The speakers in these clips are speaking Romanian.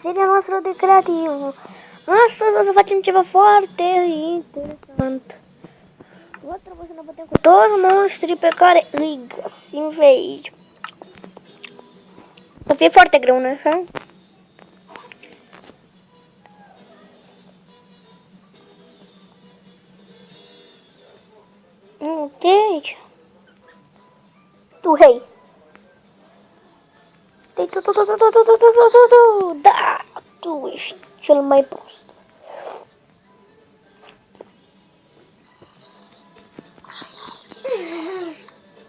seria noastră de creativ. Astăzi o să facem ceva foarte interesant. Va trebui să ne bătem cu toți monștrii pe care îi găsim pe aici. Să fie foarte greu, nu așa? Ok, aici. Tu, hei. Da, tu ești cel mai prost.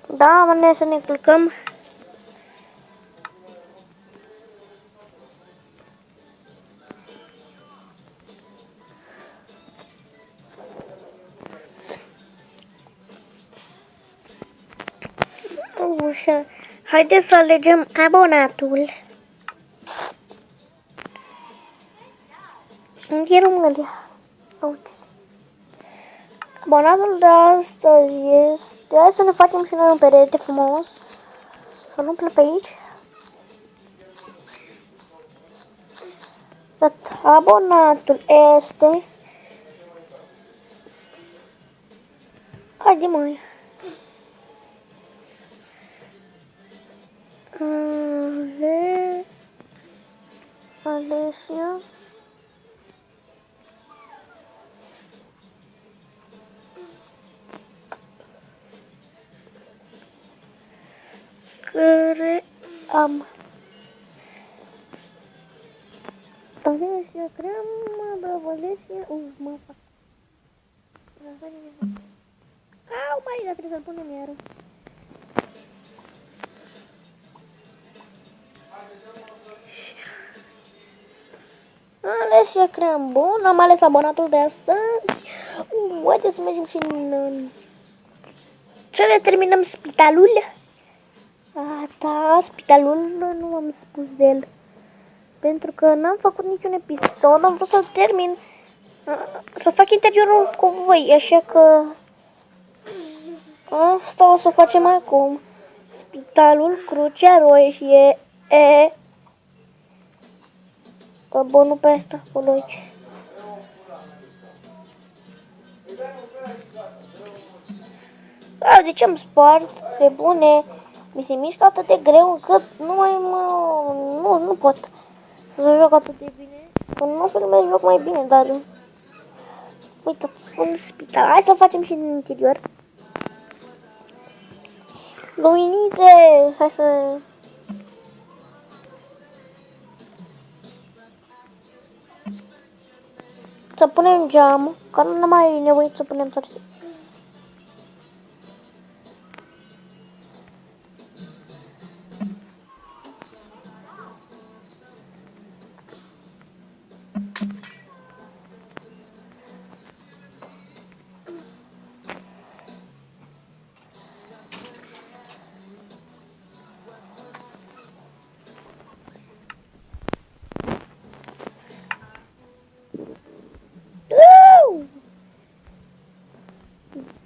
Da, mă, să ne culcăm. Așa. Haideți să alegem abonatul. Unde e România? Uite. Abonatul de astăzi este... Hai să ne facem și noi un perete frumos. Să nu plec pe aici. Abonatul este... Haide, măi. Alesia. Care am. Alesia, cream, bravo, Alesia. Mă fac. Au, mai, dar trebuie să-l punem iară. Alesia, cream, bun, am ales abonatul de astăzi. Haideți să mergem și în... Să ne terminăm spitalul. Da, spitalul nu am spus de el. Pentru că n-am făcut niciun episod, am vrut să-l termin. Să fac interiorul cu voi, așa că... Asta o să facem acum. Spitalul Crucea Roșie. Bun, nu pe asta, acolo aici. De ce am spart? Pe bune. Mi se mișcă atât de greu încât nu mai nu pot să joc atât de bine. Când nu filmez joc mai bine, dar... Uitați, un spital. Hai să facem și în interior. Luminițe! Hai să... Să punem geam, că nu mai e nevoie să punem torțe.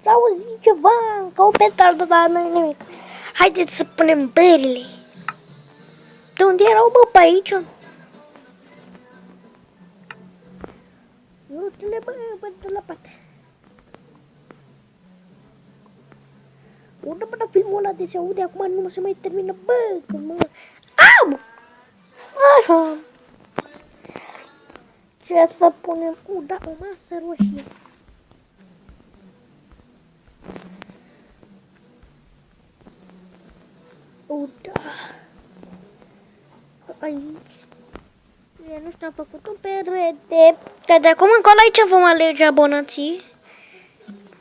S-a auzit ceva, ca o petardă, dar nu e nimic. Haideți să punem berile. De unde erau, bă, pe aici? Nu știu, bă, de la pate. Unde, bă, la filmul ăla de se aude, acum nu se mai termină, bă, că mă... Au! Așa. Ce să punem? Da, o masă roșie. Da. Aici. Nu știu, am făcut un perete. Dar de acum încolo aici vom alege abonații.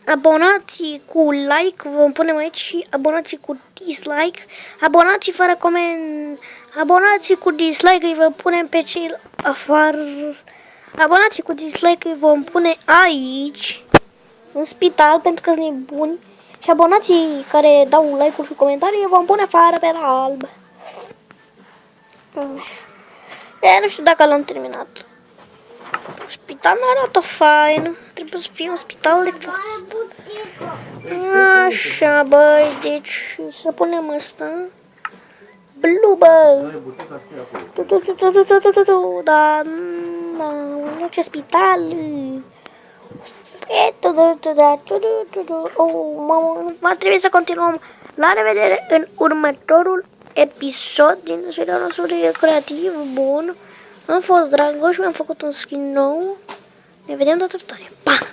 Abonații cu like vom punem aici și abonații cu dislike. Abonații fără coment. Abonații cu dislike îi vom pune pe cei afară. Abonații cu dislike îi vom pune aici. În spital pentru că sunt nebuni. Și abonații care dau like-uri și comentarii vom pune afară pe la alb. Nu știu dacă l-am terminat. Spitalul arată fain. Trebuie să fie un spital de fost. Așa, băi, deci să punem asta. blooper. Da, nu ce spital. Va trebui să continuăm. La revedere în următorul episod din serialul nostru creativ. Bun. Am fost Dragoș, mi-am făcut un skin nou. Ne vedem data viitoare. Pa!